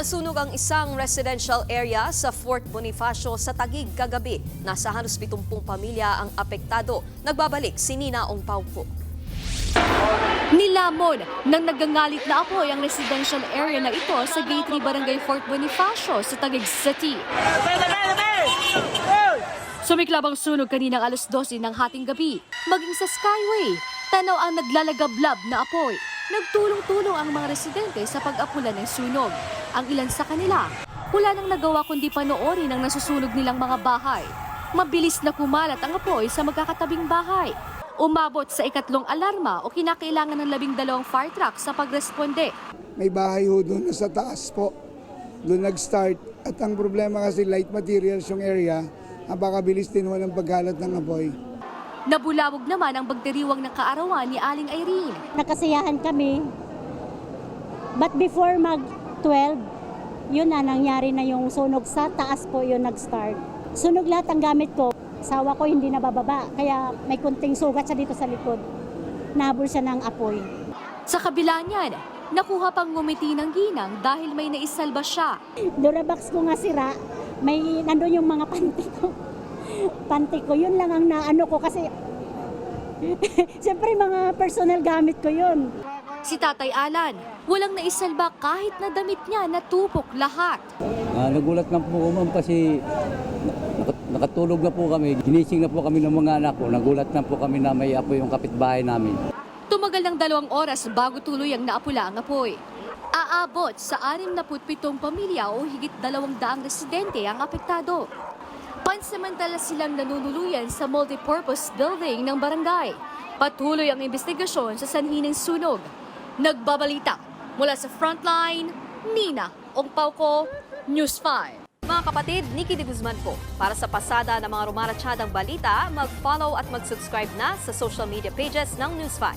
Nasunog ang isang residential area sa Fort Bonifacio sa Taguig kagabi. Nasa halos 70 pamilya ang apektado. Nagbabalik si Nina Ong Paupo. Nilamon ng nagangalit na apoy ang residential area na ito sa Gate 3 Barangay Fort Bonifacio sa Taguig City. Sumiklab ang sunog kaninang alas 12 ng hating gabi. Maging sa Skyway, tanaw ang naglalagablab na apoy. Nagtulong-tulong ang mga residente sa pag-apula ng sunog. Ang ilan sa kanila, wala nang nagawa kundi panoorin ang nasusunog nilang mga bahay. Mabilis na kumalat ang apoy sa magkakatabing bahay. Umabot sa ikatlong alarma o kinakailangan ng 12 fire truck sa pagresponde. May bahay ho doon sa taas po. Doon nag-start. At ang problema kasi light materials yung area, napakabilis din ho ng pagkalat ng apoy. Nabulabog naman ang pagdiriwang ng kaarawan ni Aling Irene. Nakasiyahan kami. But before mag-12, yun na, nangyari na yung sunog sa taas po yun nag-start. Sunog lahat ang gamit ko. Sawa ko hindi nabababa, kaya may kunting sugat siya dito sa likod. Nahabol siya ng apoy. Sa kabila niyan, nakuha pang ngumiti ng ginang dahil may naisalba siya. Durabox ko nga sira, may nandun yung mga panty ko. Panty ko, yun lang ang naano ko kasi siyempre mga personal gamit ko yun. Si Tatay Alan, walang naisalba kahit na damit niya natupok lahat. Nagulat lang po ma'am kasi nakatulog na po kami. Ginising na po kami ng mga anak ko. Nagulat na po kami na may apoy yung kapitbahay namin. Tumagal ng 2 oras bago tuloy ang naapula ang apoy. Aabot sa 67 pamilya o higit 200 residente ang apektado. Pansamantala silang nanunuluyan sa multipurpose building ng barangay. Patuloy ang investigasyon sa sanhi ng sunog. Nagbabalita mula sa Frontline, Nina Ong Pauco, News 5. Mga kapatid, Nikki de Guzman po. Para sa pasada ng mga rumaratsyadang balita, mag-follow at mag-subscribe na sa social media pages ng News 5.